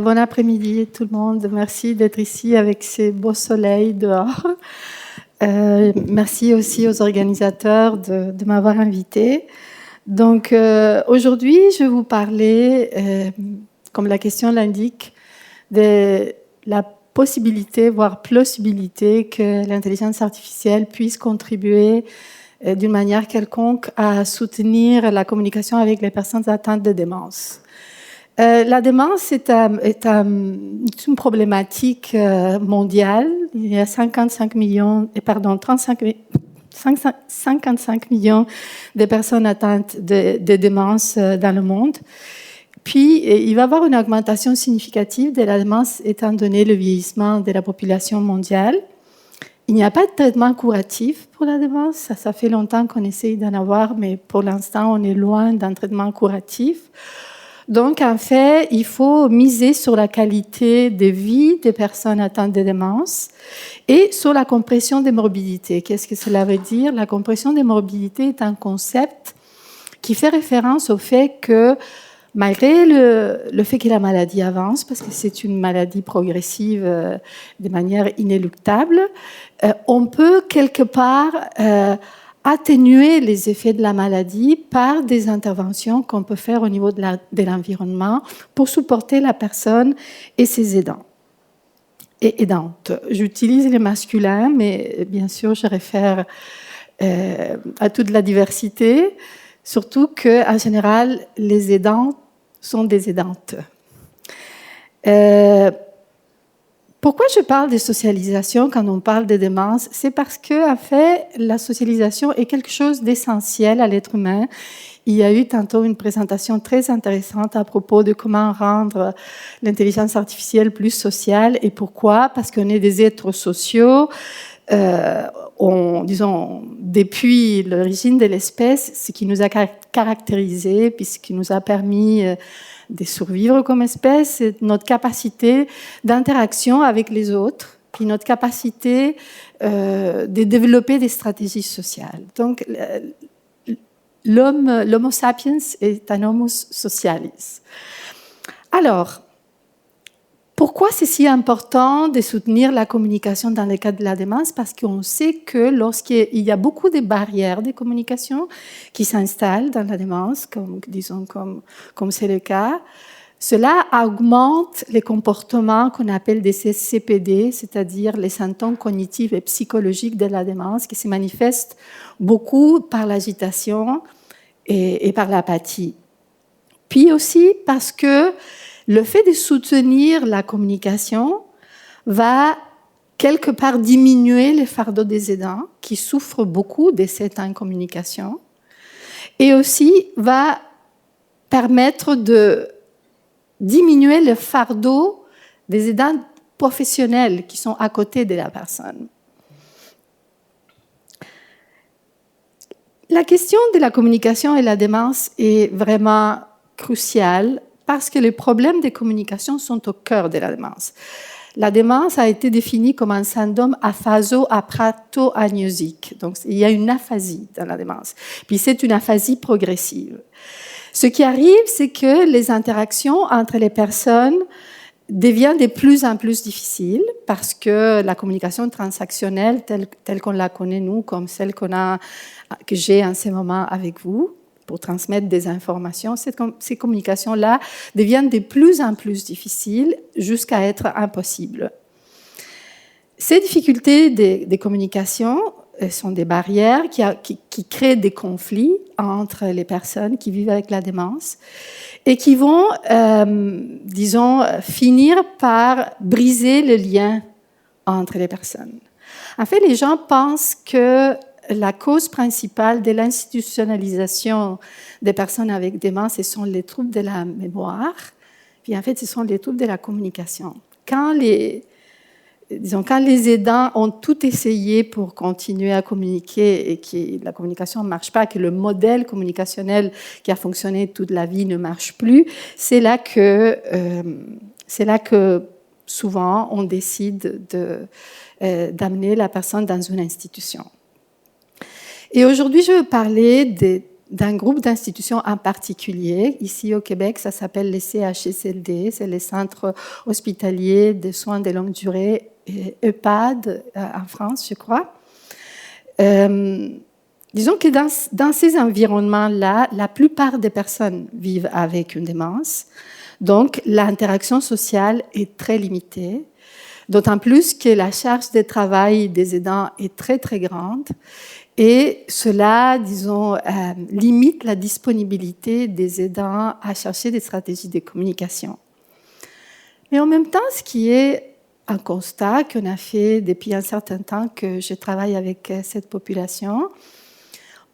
bon après-midi tout le monde. Merci d'être ici avec ces beaux soleils dehors. Merci aussi aux organisateurs de m'avoir invité. Donc aujourd'hui, je vais vous parler, comme la question l'indique, de la possibilité, voire plausibilité que l'intelligence artificielle puisse contribuer d'une manière quelconque à soutenir la communication avec les personnes atteintes de démence. La démence est une problématique mondiale. Il y a 55 millions de personnes atteintes de démence dans le monde. Puis, il va y avoir une augmentation significative de la démence étant donné le vieillissement de la population mondiale. Il n'y a pas de traitement curatif pour la démence. Ça fait longtemps qu'on essaye d'en avoir, mais pour l'instant, on est loin d'un traitement curatif. Donc, en fait, il faut miser sur la qualité de vie des personnes atteintes de démence et sur la compression des morbidités. Qu'est-ce que cela veut dire? La compression des morbidités est un concept qui fait référence au fait que, malgré le fait que la maladie avance, parce que c'est une maladie progressive de manière inéluctable, on peut quelque part atténuer les effets de la maladie par des interventions qu'on peut faire au niveau de l'environnement pour supporter la personne et ses aidants et aidantes. J'utilise les masculins, mais bien sûr, je réfère à toute la diversité, surtout qu'en général, les aidants sont des aidantes. Pourquoi je parle de socialisation quand on parle de démence? C'est parce que, en fait, la socialisation est quelque chose d'essentiel à l'être humain. Il y a eu tantôt une présentation très intéressante à propos de comment rendre l'intelligence artificielle plus sociale. Et pourquoi? Parce qu'on est des êtres sociaux. Disons, depuis l'origine de l'espèce, ce qui nous a caractérisés, puis ce qui nous a permis de survivre comme espèce, c'est notre capacité d'interaction avec les autres, puis notre capacité de développer des stratégies sociales. Donc, l'homo sapiens est un homo socialis. Alors, pourquoi c'est si important de soutenir la communication dans le cadre de la démence? Parce qu'on sait que lorsqu'il y a beaucoup de barrières de communication qui s'installent dans la démence, comme c'est le cas, cela augmente les comportements qu'on appelle des CPD, c'est-à-dire les symptômes cognitifs et psychologiques de la démence, qui se manifestent beaucoup par l'agitation et par l'apathie. Puis aussi parce que le fait de soutenir la communication va quelque part diminuer le fardeau des aidants qui souffrent beaucoup de cette incommunication et aussi va permettre de diminuer le fardeau des aidants professionnels qui sont à côté de la personne. La question de la communication et la démence est vraiment cruciale parce que les problèmes de communication sont au cœur de la démence. La démence a été définie comme un syndrome aphaso-aphratoagnosique. Donc, il y a une aphasie dans la démence. Puis, c'est une aphasie progressive. Ce qui arrive, c'est que les interactions entre les personnes deviennent de plus en plus difficiles parce que la communication transactionnelle, telle qu'on la connaît, nous, comme celle que j'ai en ce moment avec vous, pour transmettre des informations, ces communications-là deviennent de plus en plus difficiles jusqu'à être impossibles. Ces difficultés de communication sont des barrières qui créent des conflits entre les personnes qui vivent avec la démence et qui vont, finir par briser le lien entre les personnes. En fait, les gens pensent que la cause principale de l'institutionnalisation des personnes avec démence, ce sont les troubles de la mémoire, puis en fait, ce sont les troubles de la communication. Quand les aidants ont tout essayé pour continuer à communiquer et que la communication ne marche pas, que le modèle communicationnel qui a fonctionné toute la vie ne marche plus, c'est là que souvent on décide d'amener la personne dans une institution. Et aujourd'hui, je veux parler d'un groupe d'institutions en particulier. Ici au Québec, ça s'appelle les CHSLD, c'est les centres hospitaliers de soins de longue durée, EHPAD en France, je crois. Disons que dans ces environnements-là, la plupart des personnes vivent avec une démence, donc l'interaction sociale est très limitée, d'autant plus que la charge de travail des aidants est très très grande. Et cela, disons, limite la disponibilité des aidants à chercher des stratégies de communication. Mais en même temps, ce qui est un constat qu'on a fait depuis un certain temps que je travaille avec cette population,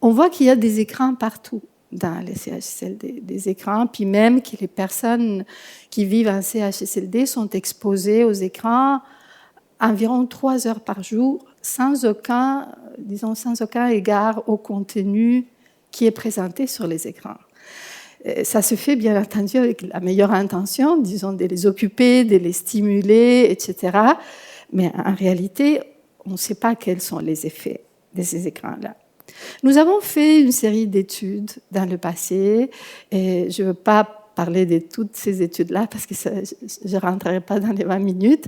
on voit qu'il y a des écrans partout dans les CHSLD, des écrans, puis même que les personnes qui vivent en CHSLD sont exposées aux écrans environ 3 heures par jour, sans aucun égard au contenu qui est présenté sur les écrans. Ça se fait bien entendu avec la meilleure intention, disons, de les occuper, de les stimuler, etc. Mais en réalité, on ne sait pas quels sont les effets de ces écrans-là. Nous avons fait une série d'études dans le passé, et je ne veux pas parler de toutes ces études-là parce que je ne rentrerai pas dans les 20 minutes,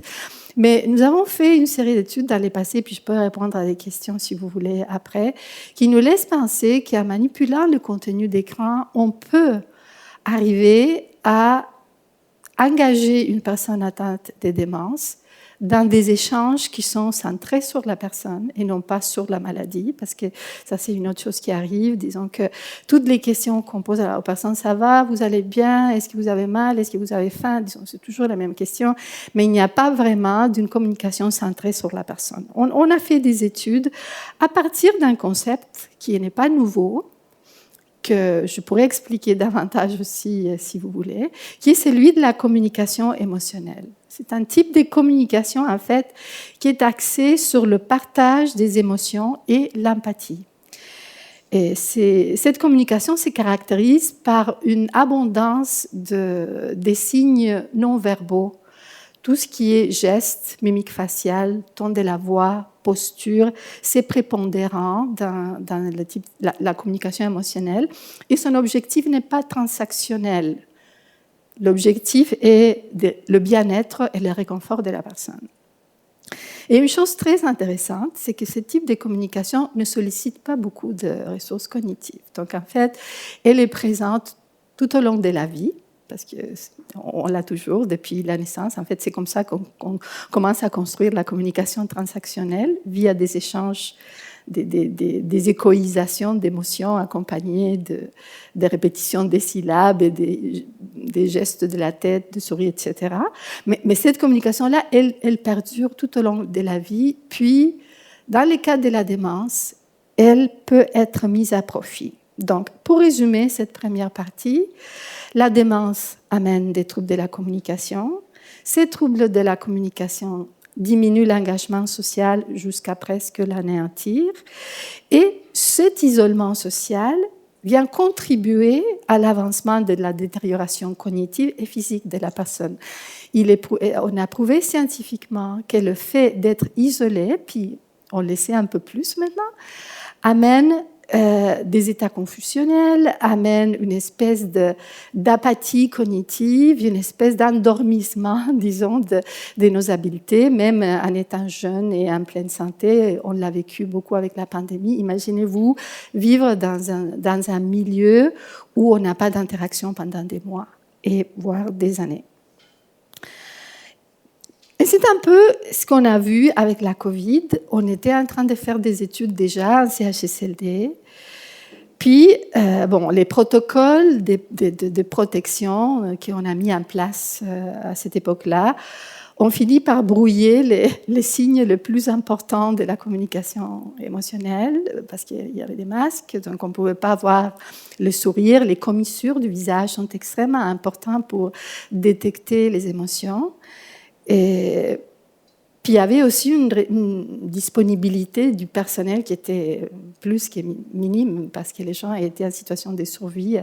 mais nous avons fait une série d'études dans le passé, puis je peux répondre à des questions si vous voulez après, qui nous laissent penser qu'en manipulant le contenu d'écran, on peut arriver à engager une personne atteinte de démence dans des échanges qui sont centrés sur la personne et non pas sur la maladie, parce que ça, c'est une autre chose qui arrive. Disons que toutes les questions qu'on pose aux personnes, ça va, vous allez bien, est-ce que vous avez mal, est-ce que vous avez faim, disons, c'est toujours la même question, mais il n'y a pas vraiment d'une communication centrée sur la personne. On a fait des études à partir d'un concept qui n'est pas nouveau, que je pourrais expliquer davantage aussi, si vous voulez, qui est celui de la communication émotionnelle. C'est un type de communication, en fait, qui est axé sur le partage des émotions et l'empathie. Et cette communication se caractérise par une abondance des signes non verbaux, tout ce qui est gestes, mimique faciale, ton de la voix, posture, c'est prépondérant dans la communication émotionnelle. Et son objectif n'est pas transactionnel. L'objectif est le bien-être et le réconfort de la personne. Et une chose très intéressante, c'est que ce type de communication ne sollicite pas beaucoup de ressources cognitives. Donc, en fait, elle est présente tout au long de la vie, parce qu'on l'a toujours depuis la naissance. En fait, c'est comme ça qu'on commence à construire la communication transactionnelle via des échanges, des échoïsations d'émotions accompagnées de répétitions des syllabes et des gestes de la tête, de souris, etc. Mais cette communication-là, elle perdure tout au long de la vie. Puis, dans le cas de la démence, elle peut être mise à profit. Donc, pour résumer cette première partie, la démence amène des troubles de la communication. Ces troubles de la communication diminuent l'engagement social jusqu'à presque l'anéantir. Et cet isolement social vient contribuer à l'avancement de la détérioration cognitive et physique de la personne. On a prouvé scientifiquement que le fait d'être isolé, puis on le sait un peu plus maintenant, amène des états confusionnels, amène une espèce d'apathie cognitive, une espèce d'endormissement, disons, de nos habiletés, même en étant jeune et en pleine santé. On l'a vécu beaucoup avec la pandémie. Imaginez-vous vivre dans un milieu où on n'a pas d'interaction pendant des mois, et voire des années. Et c'est un peu ce qu'on a vu avec la COVID. On était en train de faire des études déjà en CHSLD. Puis, les protocoles de protection qu'on a mis en place à cette époque-là ont fini par brouiller les signes les plus importants de la communication émotionnelle, parce qu'il y avait des masques, donc on ne pouvait pas voir le sourire. Les commissures du visage sont extrêmement importantes pour détecter les émotions. Et puis il y avait aussi une disponibilité du personnel qui était plus que minime, parce que les gens étaient en situation de survie,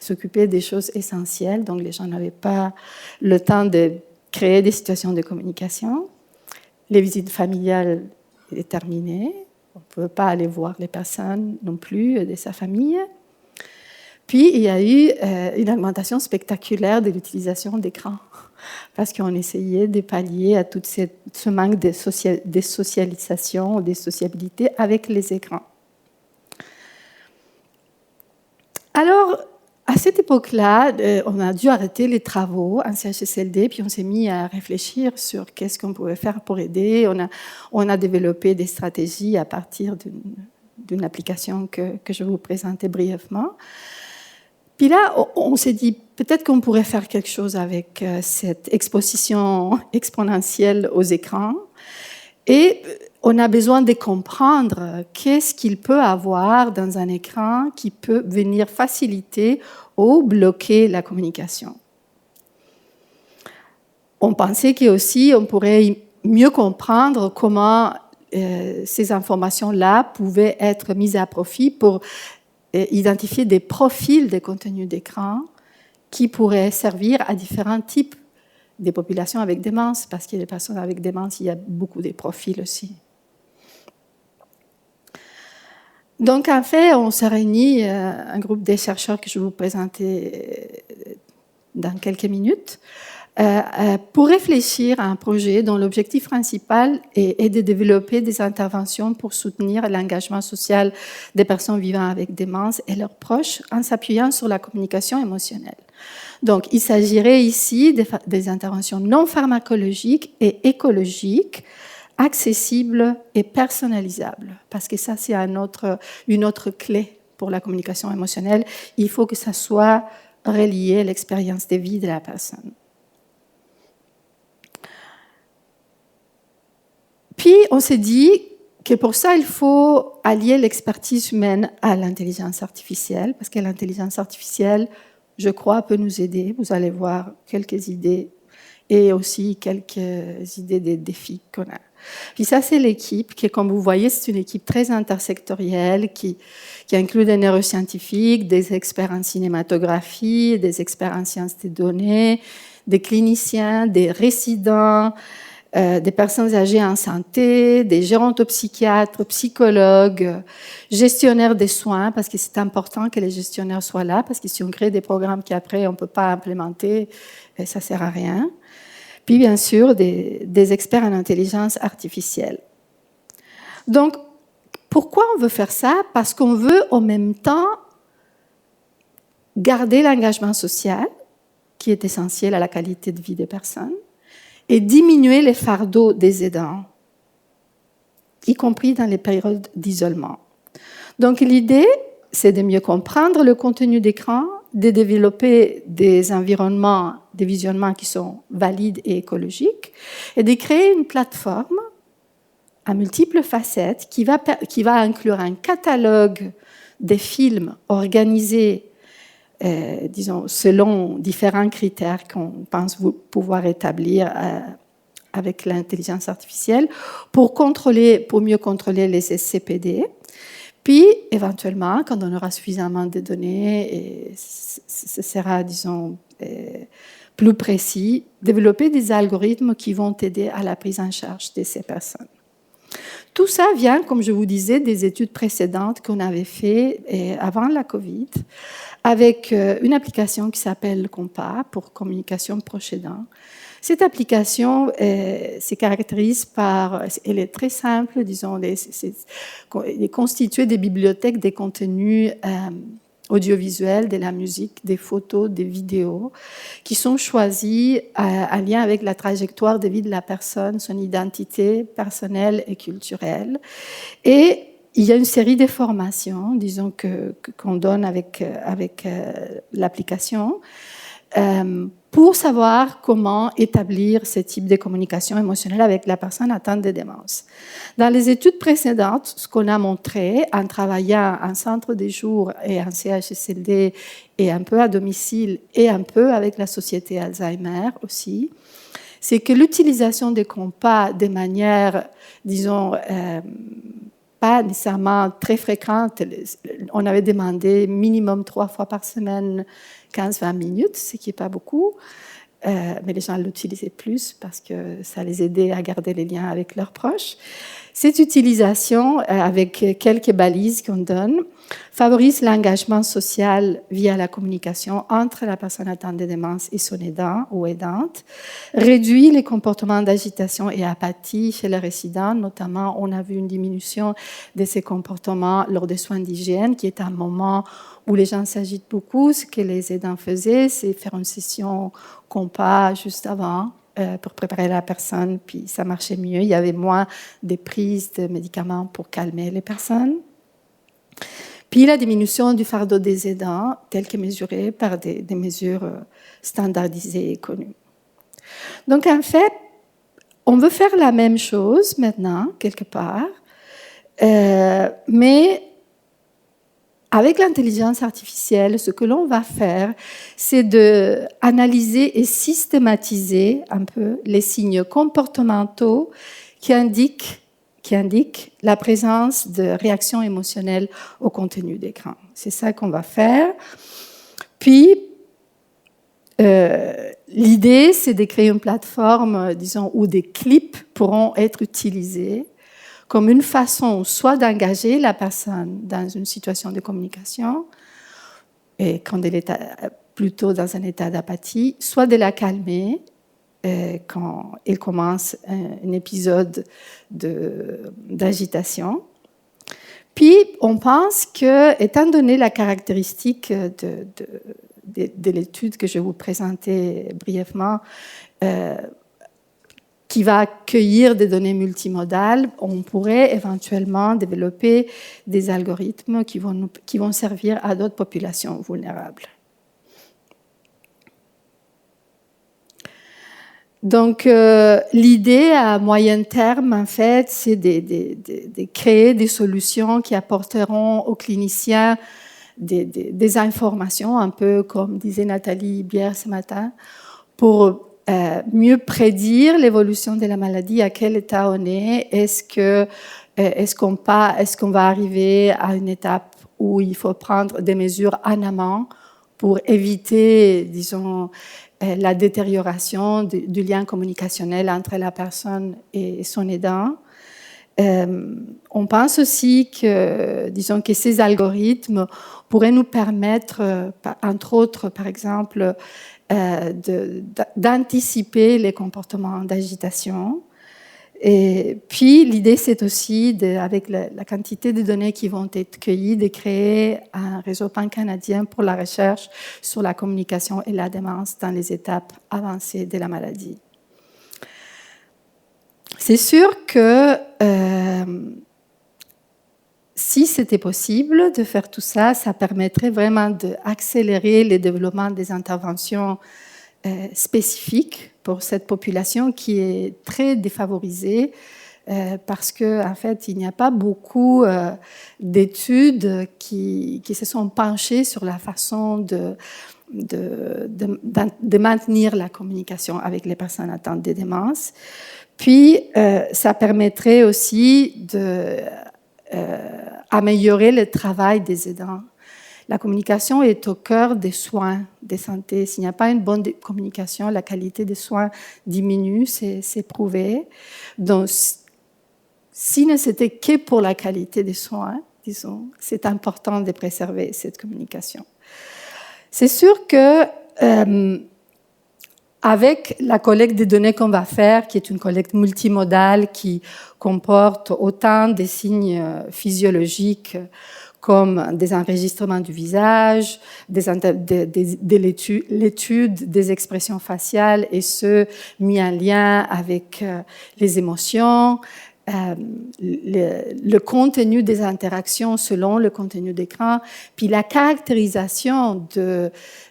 s'occupaient des choses essentielles, donc les gens n'avaient pas le temps de créer des situations de communication. Les visites familiales étaient terminées, on ne pouvait pas aller voir les personnes non plus de sa famille. Puis, il y a eu une augmentation spectaculaire de l'utilisation d'écrans, parce qu'on essayait de pallier à tout ce manque de socialisation ou de sociabilité avec les écrans. Alors, à cette époque-là, on a dû arrêter les travaux en CHSLD, puis on s'est mis à réfléchir sur qu'est-ce qu'on pouvait faire pour aider. On a développé des stratégies à partir d'une application que je vais vous présenter brièvement. Puis là, on s'est dit, peut-être qu'on pourrait faire quelque chose avec cette exposition exponentielle aux écrans. Et on a besoin de comprendre qu'est-ce qu'il peut avoir dans un écran qui peut venir faciliter ou bloquer la communication. On pensait qu'aussi, on pourrait mieux comprendre comment ces informations-là pouvaient être mises à profit pour identifier des profils de contenus d'écran qui pourraient servir à différents types de populations avec démence, parce que les personnes avec démence, il y a beaucoup de profils aussi. Donc, en fait, on s'est réunis, un groupe de chercheurs que je vais vous présenter dans quelques minutes, pour réfléchir à un projet dont l'objectif principal est de développer des interventions pour soutenir l'engagement social des personnes vivant avec démence et leurs proches en s'appuyant sur la communication émotionnelle. Donc, il s'agirait ici des interventions non pharmacologiques et écologiques, accessibles et personnalisables, parce que ça, c'est une autre clé pour la communication émotionnelle. Il faut que ça soit relié à l'expérience de vie de la personne. Puis, on s'est dit que pour ça, il faut allier l'expertise humaine à l'intelligence artificielle, parce que l'intelligence artificielle, je crois, peut nous aider. Vous allez voir quelques idées et aussi quelques idées des défis qu'on a. Puis ça, c'est l'équipe qui, comme vous voyez, c'est une équipe très intersectorielle qui inclut des neuroscientifiques, des experts en cinématographie, des experts en sciences des données, des cliniciens, des résidents, des personnes âgées en santé, des gérontopsychiatres, psychologues, gestionnaires des soins, parce que c'est important que les gestionnaires soient là, parce que si on crée des programmes qu'après on ne peut pas implémenter, ça ne sert à rien. Puis bien sûr, des experts en intelligence artificielle. Donc, pourquoi on veut faire ça? Parce qu'on veut en même temps garder l'engagement social, qui est essentiel à la qualité de vie des personnes, et diminuer les fardeaux des aidants, y compris dans les périodes d'isolement. Donc l'idée, c'est de mieux comprendre le contenu d'écran, de développer des environnements, des visionnements qui sont valides et écologiques, et de créer une plateforme à multiples facettes qui va inclure un catalogue des films organisés disons, selon différents critères qu'on pense pouvoir établir avec l'intelligence artificielle pour mieux contrôler les SCPD. Puis, éventuellement, quand on aura suffisamment de données, et ce sera, disons, plus précis, développer des algorithmes qui vont aider à la prise en charge de ces personnes. Tout ça vient, comme je vous disais, des études précédentes qu'on avait faites avant la COVID, avec une application qui s'appelle Compas pour communication proche aidant. Cette application se caractérise elle est très simple, disons, elle est constituée des bibliothèques des contenus audiovisuels, de la musique, des photos, des vidéos, qui sont choisis en lien avec la trajectoire de vie de la personne, son identité personnelle et culturelle. Et il y a une série de formations, disons, qu'on donne avec l'application, pour savoir comment établir ce type de communication émotionnelle avec la personne atteinte de démence. Dans les études précédentes, ce qu'on a montré en travaillant en centre de jour et en CHSLD et un peu à domicile et un peu avec la Société Alzheimer aussi, c'est que l'utilisation des compas de manière, disons, pas nécessairement très fréquente. On avait demandé minimum 3 fois par semaine, 15-20 minutes, ce qui n'est pas beaucoup, mais les gens l'utilisaient plus parce que ça les aidait à garder les liens avec leurs proches. Cette utilisation, avec quelques balises qu'on donne, favorise l'engagement social via la communication entre la personne atteinte de démence et son aidant ou aidante, réduit les comportements d'agitation et apathie chez les résidents, notamment on a vu une diminution de ces comportements lors des soins d'hygiène, qui est un moment où les gens s'agitent beaucoup. Ce que les aidants faisaient, c'est faire une session compas juste avant pour préparer la personne, puis ça marchait mieux. Il y avait moins de prises de médicaments pour calmer les personnes. Puis la diminution du fardeau des aidants, telle que mesurée par des mesures standardisées et connues. Donc en fait, on veut faire la même chose maintenant, quelque part, mais avec l'intelligence artificielle, ce que l'on va faire, c'est d'analyser et systématiser un peu les signes comportementaux qui indiquent la présence de réactions émotionnelles au contenu d'écran. C'est ça qu'on va faire. Puis, l'idée, c'est de créer une plateforme, disons, où des clips pourront être utilisés comme une façon soit d'engager la personne dans une situation de communication, et quand elle est plutôt dans un état d'apathie, soit de la calmer quand elle commence un épisode d'agitation. Puis, on pense que, étant donné la caractéristique de l'étude que je vais vous présenter brièvement, qui va accueillir des données multimodales, on pourrait éventuellement développer des algorithmes qui vont servir à d'autres populations vulnérables. Donc, l'idée à moyen terme, en fait, c'est de créer des solutions qui apporteront aux cliniciens des informations, un peu comme disait Nathalie Bière ce matin, pour mieux prédire l'évolution de la maladie, à quel état on est, est-ce qu'on va arriver à une étape où il faut prendre des mesures en amont pour éviter, disons, la détérioration du lien communicationnel entre la personne et son aidant. On pense aussi que, disons, que ces algorithmes pourraient nous permettre, entre autres, par exemple, d'anticiper les comportements d'agitation. Et puis, l'idée, c'est aussi, avec la quantité de données qui vont être cueillies, de créer un réseau pan-canadien pour la recherche sur la communication et la démence dans les étapes avancées de la maladie. C'est sûr que si c'était possible de faire tout ça, ça permettrait vraiment d'accélérer le développement des interventions spécifiques pour cette population qui est très défavorisée parce qu'en fait, il n'y a pas beaucoup d'études qui se sont penchées sur la façon de maintenir la communication avec les personnes atteintes de démence. Puis, ça permettrait aussi d'améliorer le travail des aidants. La communication est au cœur des soins de santé. S'il n'y a pas une bonne communication, la qualité des soins diminue, c'est prouvé. Donc, si ne c'était que pour la qualité des soins, disons, c'est important de préserver cette communication. C'est sûr que avec la collecte des données qu'on va faire, qui est une collecte multimodale qui comporte autant des signes physiologiques comme des enregistrements du visage, l'étude des expressions faciales et ceux mis en lien avec les émotions, le contenu des interactions selon le contenu d'écran, puis la caractérisation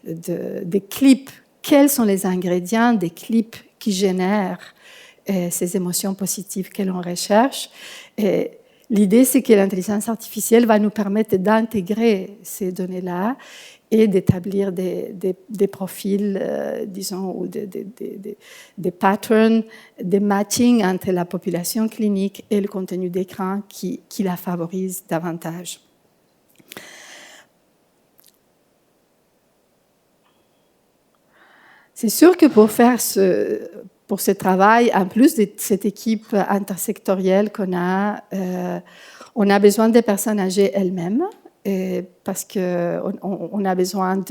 des clips. Quels sont les ingrédients des clips qui génèrent ces émotions positives que l'on recherche? L'idée, c'est que l'intelligence artificielle va nous permettre d'intégrer ces données-là et d'établir des profils, disons, ou des patterns, des matchings entre la population clinique et le contenu d'écran qui la favorise davantage. C'est sûr que pour ce travail, en plus de cette équipe intersectorielle qu'on a, on a besoin des personnes âgées elles-mêmes. parce qu'on a besoin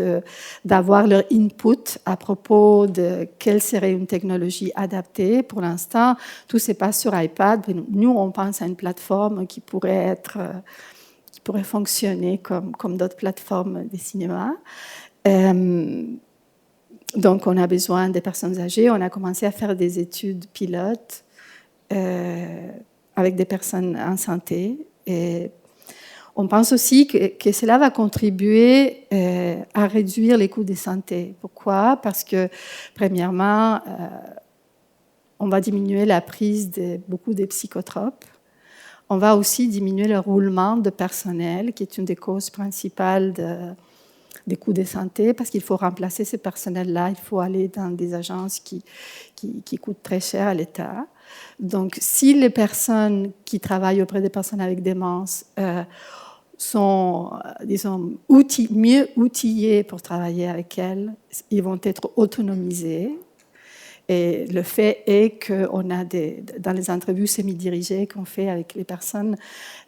d'avoir leur input à propos de quelle serait une technologie adaptée. Pour l'instant, tout se passe sur iPad. Nous, on pense à une plateforme qui pourrait fonctionner comme d'autres plateformes de cinéma. Donc, on a besoin des personnes âgées. On a commencé à faire des études pilotes avec des personnes en santé. Et on pense aussi que cela va contribuer à réduire les coûts de santé. Pourquoi? Parce que, premièrement, on va diminuer la prise de beaucoup de psychotropes. On va aussi diminuer le roulement de personnel, qui est une des causes principales des coûts de santé, parce qu'il faut remplacer ces personnels-là. Il faut aller dans des agences qui coûtent très cher à l'État. Donc, si les personnes qui travaillent auprès des personnes avec démence sont, disons, mieux outillés pour travailler avec elles, ils vont être autonomisés. Et le fait est qu'on a dans les entrevues semi-dirigées qu'on fait avec les personnes,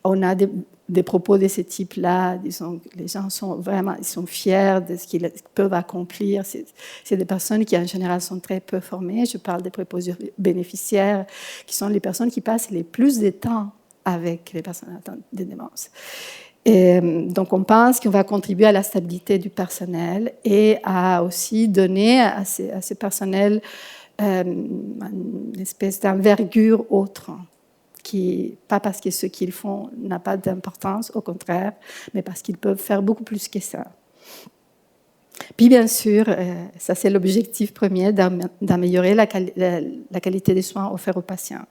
on a des propos de ce type-là. Disons, les gens sont fiers de ce qu'ils peuvent accomplir. C'est des personnes qui, en général, sont très peu formées. Je parle des préposés bénéficiaires, qui sont les personnes qui passent le plus de temps avec les personnes atteintes de démence. Et donc, on pense qu'on va contribuer à la stabilité du personnel et à aussi donner à ces personnels une espèce d'envergure autre, pas parce que ce qu'ils font n'a pas d'importance, au contraire, mais parce qu'ils peuvent faire beaucoup plus que ça. Puis, bien sûr, ça c'est l'objectif premier, d'améliorer la qualité des soins offerts aux patients.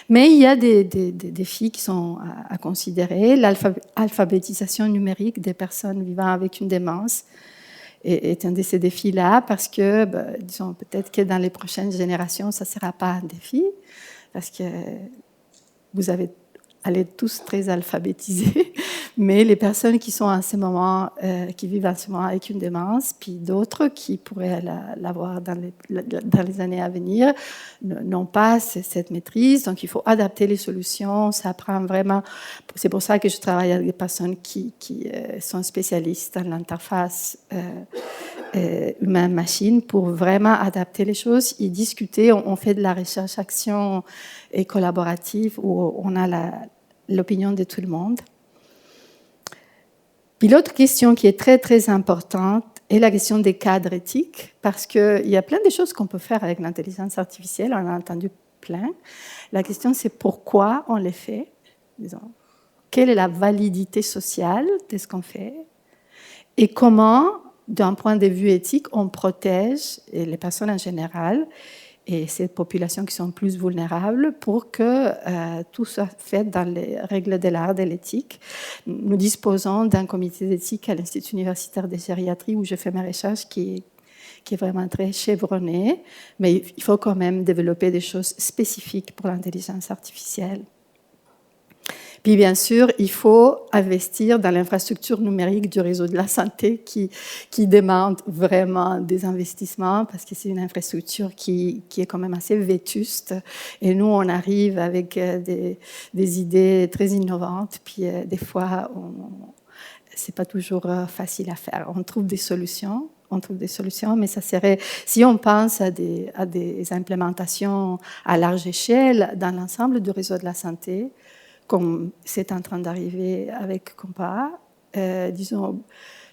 Mais il y a des défis qui sont à considérer. L'alphabétisation numérique des personnes vivant avec une démence est un de ces défis-là, parce que, disons, peut-être que dans les prochaines générations, ça ne sera pas un défi, parce que vous allez tous très alphabétisés, mais les personnes qui sont en ce moment, qui vivent en ce moment avec une démence, puis d'autres qui pourraient l'avoir dans les années à venir, n'ont pas cette maîtrise. Donc, il faut adapter les solutions. Ça prend vraiment. C'est pour ça que je travaille avec des personnes qui sont spécialistes dans l'interface humain-machine pour vraiment adapter les choses et discuter. On fait de la recherche-action et collaborative où on a l'opinion de tout le monde. Puis l'autre question qui est très, très importante est la question des cadres éthiques, parce qu'il y a plein de choses qu'on peut faire avec l'intelligence artificielle, on en a entendu plein. La question, c'est pourquoi on les fait, disons, quelle est la validité sociale de ce qu'on fait, et comment, d'un point de vue éthique, on protège les personnes en général et ces populations qui sont plus vulnérables pour que tout soit fait dans les règles de l'art, de l'éthique. Nous disposons d'un comité d'éthique à l'Institut universitaire de gériatrie où je fais mes recherches qui est vraiment très chevronné, mais il faut quand même développer des choses spécifiques pour l'intelligence artificielle. Puis bien sûr, il faut investir dans l'infrastructure numérique du réseau de la santé qui demande vraiment des investissements parce que c'est une infrastructure qui est quand même assez vétuste. Et nous, on arrive avec des idées très innovantes, puis des fois, c'est pas toujours facile à faire. On trouve des solutions, mais ça serait, si on pense à des implémentations à large échelle dans l'ensemble du réseau de la santé, comme c'est en train d'arriver avec Compa, disons,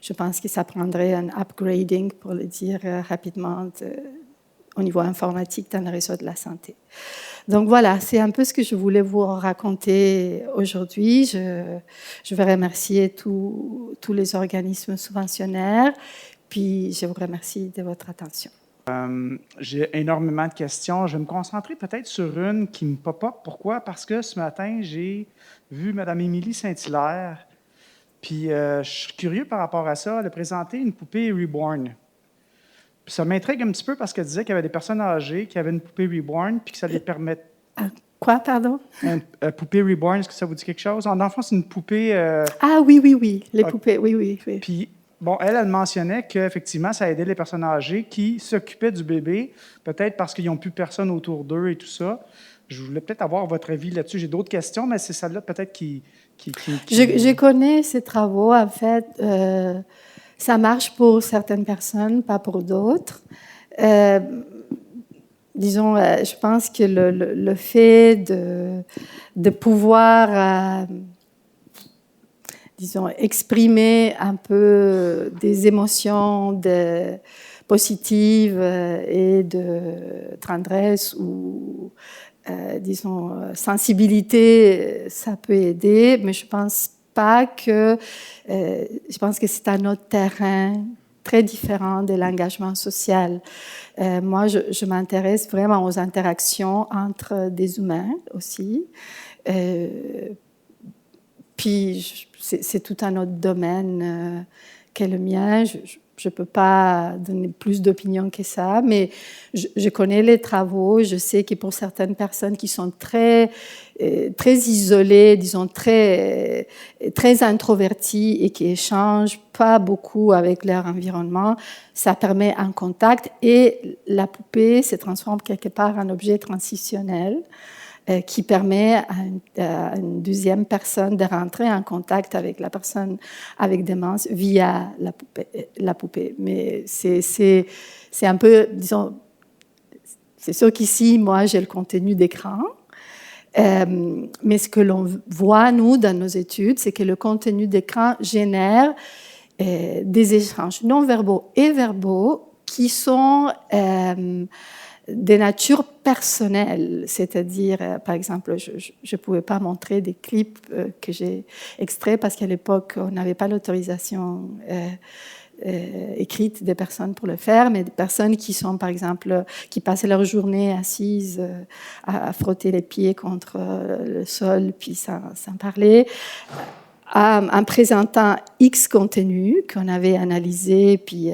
je pense que ça prendrait un upgrading, pour le dire rapidement, au niveau informatique dans le réseau de la santé. Donc voilà, c'est un peu ce que je voulais vous raconter aujourd'hui. Je veux remercier tous les organismes subventionnaires, puis je vous remercie de votre attention. J'ai énormément de questions. Je vais me concentrer peut-être sur une qui me pop-up. Pourquoi? Parce que ce matin, j'ai vu Mme Émilie Saint-Hilaire, puis je suis curieux par rapport à ça. Elle a présenté une poupée Reborn. Puis ça m'intrigue un petit peu parce qu'elle disait qu'il y avait des personnes âgées qui avaient une poupée Reborn, puis que ça les permettait... Quoi, pardon? Une poupée Reborn, est-ce que ça vous dit quelque chose? En enfant, c'est une poupée... Ah oui, les poupées, oui. Puis bon, elle mentionnait qu'effectivement, ça aidait les personnes âgées qui s'occupaient du bébé, peut-être parce qu'ils n'ont plus personne autour d'eux et tout ça. Je voulais peut-être avoir votre avis là-dessus. J'ai d'autres questions, mais c'est celle-là peut-être Je connais ces travaux, en fait. Ça marche pour certaines personnes, pas pour d'autres. Euh, disons, je pense que le fait de pouvoir, disons, exprimer un peu des émotions positives et de tendresse ou, disons, sensibilité, ça peut aider, mais je pense pas que, je pense que c'est un autre terrain très différent de l'engagement social. Moi, je m'intéresse vraiment aux interactions entre des humains aussi. Puis, c'est tout un autre domaine qu'est le mien. Je ne peux pas donner plus d'opinion que ça, mais je connais les travaux. Je sais que pour certaines personnes qui sont très isolées, disons très introverties et qui échangent pas beaucoup avec leur environnement, ça permet un contact et la poupée se transforme quelque part en objet transitionnel qui permet à une deuxième personne de rentrer en contact avec la personne avec démence via la poupée. Mais c'est un peu, disons, c'est sûr qu'ici, moi, j'ai le contenu d'écran. Mais ce que l'on voit, nous, dans nos études, c'est que le contenu d'écran génère des échanges non-verbaux et verbaux qui sont de nature personnelle, c'est-à-dire, par exemple, je ne pouvais pas montrer des clips que j'ai extraits parce qu'à l'époque, on n'avait pas l'autorisation écrite des personnes pour le faire, mais des personnes qui sont, par exemple, qui passaient leur journée assises à frotter les pieds contre le sol, puis sans parler, en présentant X contenu qu'on avait analysé, puis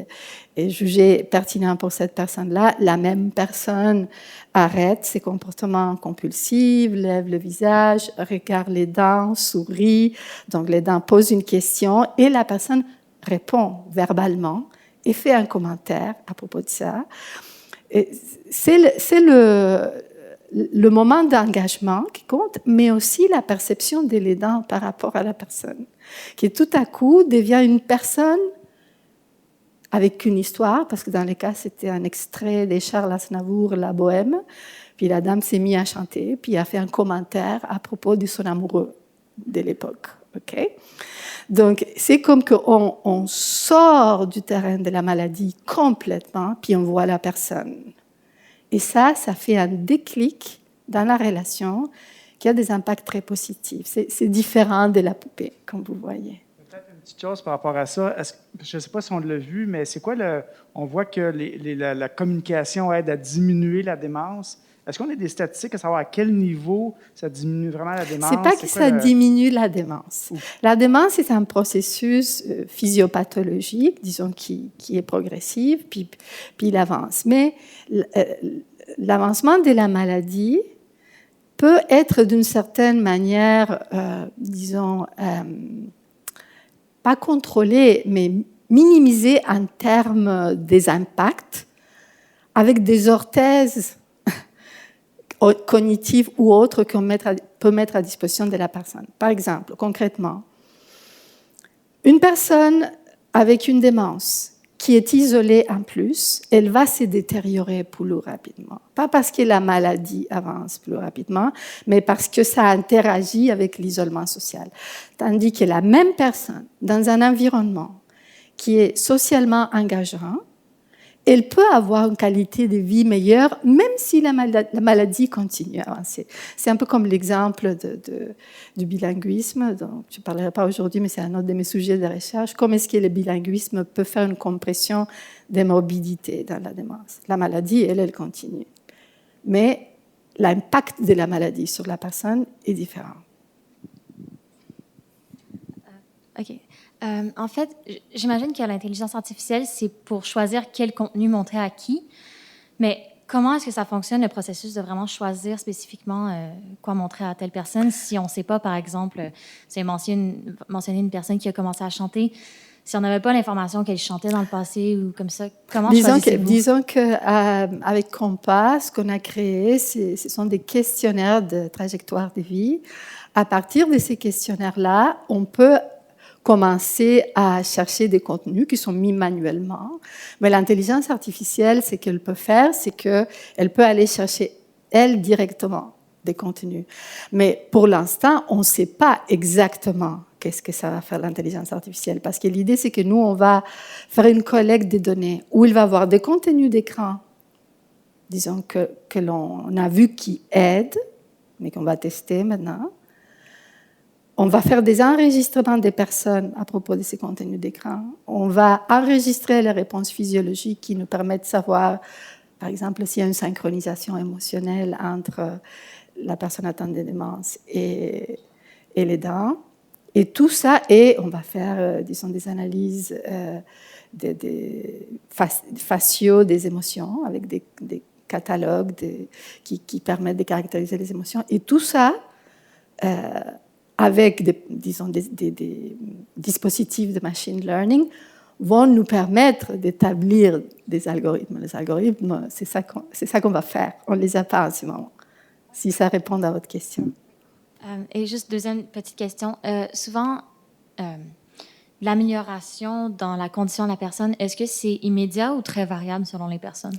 et jugé pertinent pour cette personne-là, la même personne arrête ses comportements compulsifs, lève le visage, regarde les dents, sourit. Donc, les dents posent une question et la personne répond verbalement et fait un commentaire à propos de ça. C'est le moment d'engagement qui compte, mais aussi la perception de l'aidant par rapport à la personne, qui tout à coup devient une personne avec une histoire, parce que dans les cas, c'était un extrait de Charles Aznavour, La Bohème, puis la dame s'est mise à chanter, puis a fait un commentaire à propos de son amoureux de l'époque. Okay? Donc, c'est comme qu'on sort du terrain de la maladie complètement, puis on voit la personne. Et ça fait un déclic dans la relation qui a des impacts très positifs. C'est différent de la poupée, comme vous voyez. Peut-être une petite chose par rapport à ça. Je ne sais pas si on l'a vu, mais c'est quoi on voit que la communication aide à diminuer la démence. Est-ce qu'on a des statistiques à savoir à quel niveau ça diminue vraiment la démence? C'est pas que ça diminue la démence. La démence, c'est un processus physiopathologique, disons, qui est progressif, puis il avance. Mais l'avancement de la maladie peut être d'une certaine manière, disons, pas contrôlé, mais minimisé en termes des impacts avec des orthèses cognitives ou autres qu'on peut mettre à disposition de la personne. Par exemple, concrètement, une personne avec une démence qui est isolée en plus, elle va se détériorer plus rapidement. Pas parce que la maladie avance plus rapidement, mais parce que ça interagit avec l'isolement social. Tandis que la même personne, dans un environnement qui est socialement engageant, elle peut avoir une qualité de vie meilleure, même si la maladie continue à avancer. C'est un peu comme l'exemple du bilinguisme, dont je ne parlerai pas aujourd'hui, mais c'est un autre de mes sujets de recherche. Comment est-ce que le bilinguisme peut faire une compression des morbidités dans la démence? La maladie, elle continue. Mais l'impact de la maladie sur la personne est différent. OK. En fait, j'imagine que l'intelligence artificielle, c'est pour choisir quel contenu montrer à qui. Mais comment est-ce que ça fonctionne, le processus de vraiment choisir spécifiquement quoi montrer à telle personne si on ne sait pas, par exemple, vous avez mentionné une personne qui a commencé à chanter, si on n'avait pas l'information qu'elle chantait dans le passé ou comme ça, comment choisissez-vous? Disons qu'avec Compass, ce qu'on a créé, ce sont des questionnaires de trajectoire de vie. À partir de ces questionnaires-là, on peut commencer à chercher des contenus qui sont mis manuellement. Mais l'intelligence artificielle, ce qu'elle peut faire, c'est qu'elle peut aller chercher, elle, directement, des contenus. Mais pour l'instant, on ne sait pas exactement qu'est-ce que ça va faire l'intelligence artificielle. Parce que l'idée, c'est que nous, on va faire une collecte des données où il va y avoir des contenus d'écran, disons que l'on a vu qui aident, mais qu'on va tester maintenant. On va faire des enregistrements des personnes à propos de ces contenus d'écran. On va enregistrer les réponses physiologiques qui nous permettent de savoir, par exemple, s'il y a une synchronisation émotionnelle entre la personne atteinte de démence et les dents. Et tout ça, et on va faire, disons, des analyses faciaux des émotions avec des catalogues qui permettent de caractériser les émotions. Et tout ça, avec des dispositifs de machine learning, vont nous permettre d'établir des algorithmes. Les algorithmes, c'est ça qu'on va faire. On ne les a pas en ce moment, si ça répond à votre question. Et juste deuxième petite question. Souvent, l'amélioration dans la condition de la personne, est-ce que c'est immédiat ou très variable selon les personnes?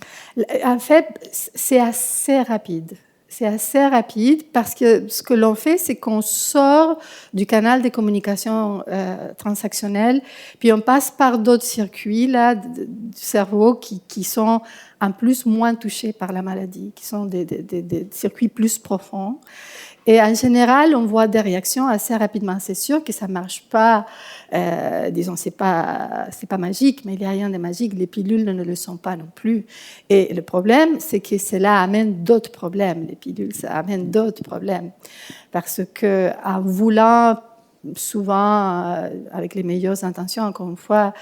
En fait, c'est assez rapide. C'est assez rapide parce que ce que l'on fait, c'est qu'on sort du canal des communications transactionnelles, puis on passe par d'autres circuits là, du cerveau qui sont en plus moins touchés par la maladie, qui sont des circuits plus profonds. Et en général, on voit des réactions assez rapidement. C'est sûr que ça marche pas, disons, c'est pas magique, mais il n'y a rien de magique. Les pilules ne le sont pas non plus. Et le problème, c'est que cela amène d'autres problèmes. Les pilules, ça amène d'autres problèmes. Parce que, en voulant, souvent, avec les meilleures intentions, encore une fois,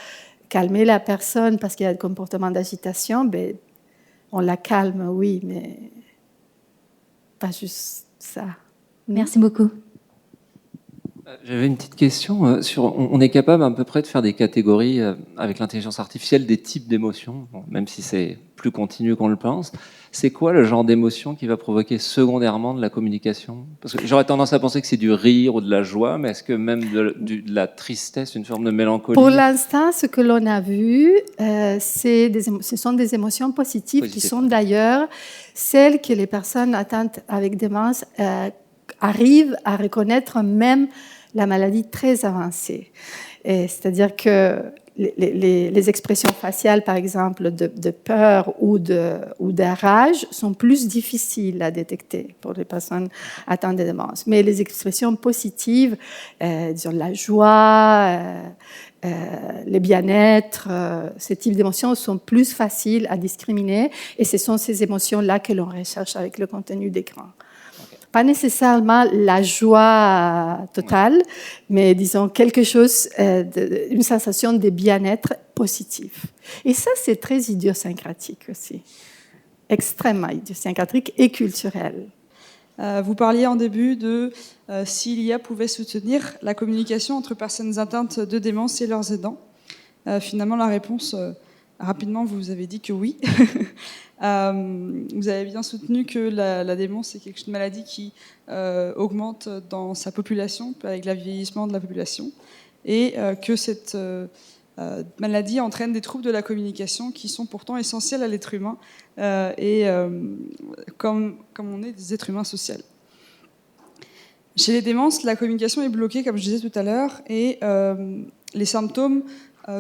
calmer la personne parce qu'il y a des comportements d'agitation, ben, on la calme, oui, mais pas juste ça. Merci beaucoup. J'avais une petite question sur. On est capable à peu près de faire des catégories avec l'intelligence artificielle des types d'émotions, bon, même si c'est plus continu qu'on le pense. C'est quoi le genre d'émotion qui va provoquer secondairement de la communication? Parce que j'aurais tendance à penser que c'est du rire ou de la joie, mais est-ce que même de la tristesse, une forme de mélancolie? Pour l'instant, ce que l'on a vu, ce sont des émotions positives qui sont d'ailleurs celles que les personnes atteintes avec démence arrivent à reconnaître même la maladie très avancée. C'est-à-dire que les expressions faciales, par exemple, de peur ou de rage, sont plus difficiles à détecter pour les personnes atteintes de démence. Mais les expressions positives, disons la joie, le bien-être, ce type d'émotions sont plus faciles à discriminer. Et ce sont ces émotions-là que l'on recherche avec le contenu d'écran. Pas nécessairement la joie totale, mais disons quelque chose, une sensation de bien-être positif. Et ça, c'est très idiosyncratique aussi, extrêmement idiosyncratique et culturel. Vous parliez en début de si l'IA pouvait soutenir la communication entre personnes atteintes de démence et leurs aidants. Finalement, la réponse, rapidement, vous avez dit que oui. Vous avez bien soutenu que la démence est une maladie qui augmente dans sa population, avec le vieillissement de la population, et que cette maladie entraîne des troubles de la communication qui sont pourtant essentiels à l'être humain, comme on est des êtres humains sociaux. Chez les démences, la communication est bloquée, comme je disais tout à l'heure, et les symptômes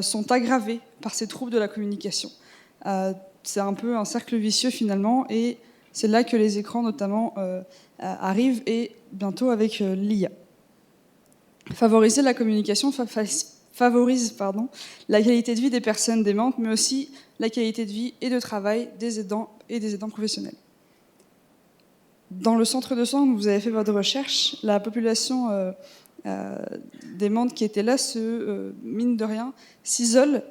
sont aggravés par ces troubles de la communication. C'est un peu un cercle vicieux finalement, et c'est là que les écrans notamment arrivent, et bientôt avec l'IA. Favoriser la communication favorise la qualité de vie des personnes démentes, mais aussi la qualité de vie et de travail des aidants et des aidants professionnels. Dans le centre de soins où vous avez fait votre recherche, la population démente qui était là, mine de rien, s'isole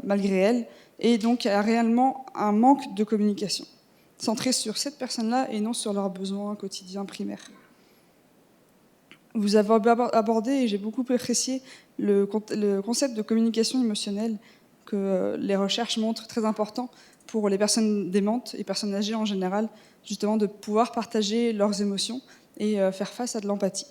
malgré elle, et donc a réellement un manque de communication. centré sur cette personne-là et non sur leurs besoins quotidiens primaires. Vous avez abordé, et j'ai beaucoup apprécié, le concept de communication émotionnelle que les recherches montrent très important pour les personnes démentes et personnes âgées en général, justement de pouvoir partager leurs émotions et faire face à de l'empathie.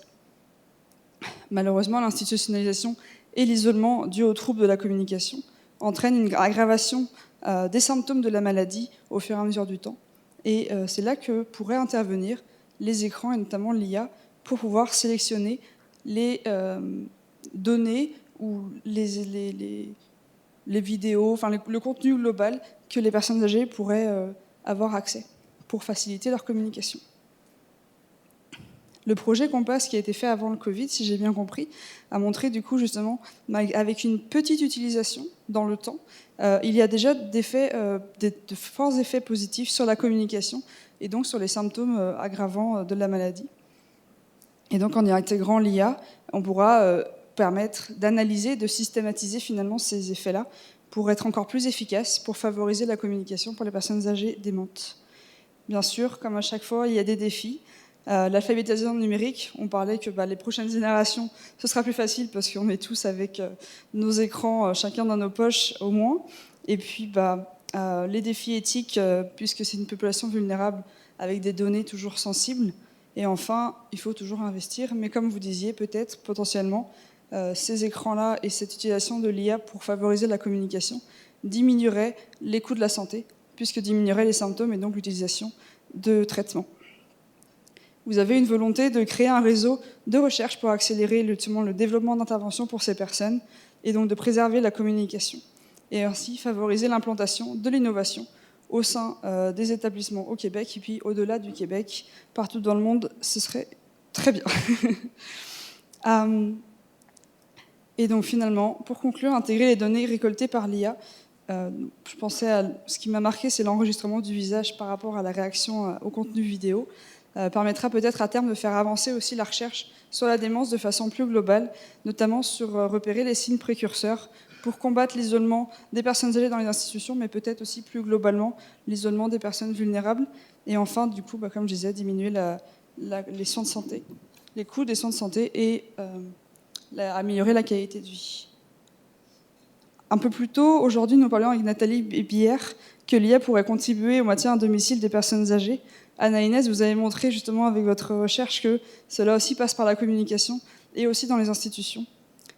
Malheureusement, l'institutionnalisation et l'isolement dû aux troubles de la communication entraînent une aggravation des symptômes de la maladie au fur et à mesure du temps. Et c'est là que pourraient intervenir les écrans et notamment l'IA pour pouvoir sélectionner les données ou les vidéos, enfin le contenu global que les personnes âgées pourraient avoir accès pour faciliter leur communication. Le projet Compass, qui a été fait avant le Covid, si j'ai bien compris, a montré du coup justement, avec une petite utilisation dans le temps, il y a déjà de forts effets positifs sur la communication et donc sur les symptômes aggravants de la maladie. Et donc en y intégrant l'IA, on pourra permettre d'analyser, de systématiser finalement ces effets-là pour être encore plus efficace, pour favoriser la communication pour les personnes âgées démentes. Bien sûr, comme à chaque fois, il y a des défis. L'alphabétisation numérique, on parlait que les prochaines générations, ce sera plus facile parce qu'on est tous avec nos écrans, chacun dans nos poches au moins. Et puis les défis éthiques, puisque c'est une population vulnérable avec des données toujours sensibles. Et enfin, il faut toujours investir, mais comme vous disiez, peut-être potentiellement, ces écrans-là et cette utilisation de l'IA pour favoriser la communication diminuerait les coûts de la santé, puisque diminuerait les symptômes et donc l'utilisation de traitements. Vous avez une volonté de créer un réseau de recherche pour accélérer le développement d'interventions pour ces personnes et donc de préserver la communication et ainsi favoriser l'implantation de l'innovation au sein des établissements au Québec et puis au-delà du Québec, partout dans le monde, ce serait très bien. Et donc finalement, pour conclure, intégrer les données récoltées par l'IA, je pensais à ce qui m'a marqué, c'est l'enregistrement du visage par rapport à la réaction au contenu vidéo. Permettra peut-être à terme de faire avancer aussi la recherche sur la démence de façon plus globale, notamment sur repérer les signes précurseurs pour combattre l'isolement des personnes âgées dans les institutions, mais peut-être aussi plus globalement l'isolement des personnes vulnérables. Et enfin, du coup, comme je disais, diminuer les soins de santé, les coûts des soins de santé et améliorer la qualité de vie. Un peu plus tôt, aujourd'hui, nous parlions avec Nathalie Bière que l'IA pourrait contribuer au maintien à domicile des personnes âgées. Anna-Inès, vous avez montré justement avec votre recherche que cela aussi passe par la communication et aussi dans les institutions.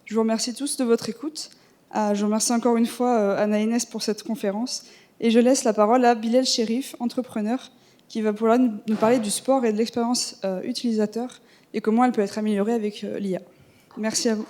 Je vous remercie tous de votre écoute. Je vous remercie encore une fois Anna-Inès pour cette conférence et je laisse la parole à Bilal Chérif, entrepreneur, qui va pouvoir nous parler du sport et de l'expérience utilisateur et comment elle peut être améliorée avec l'IA. Merci à vous.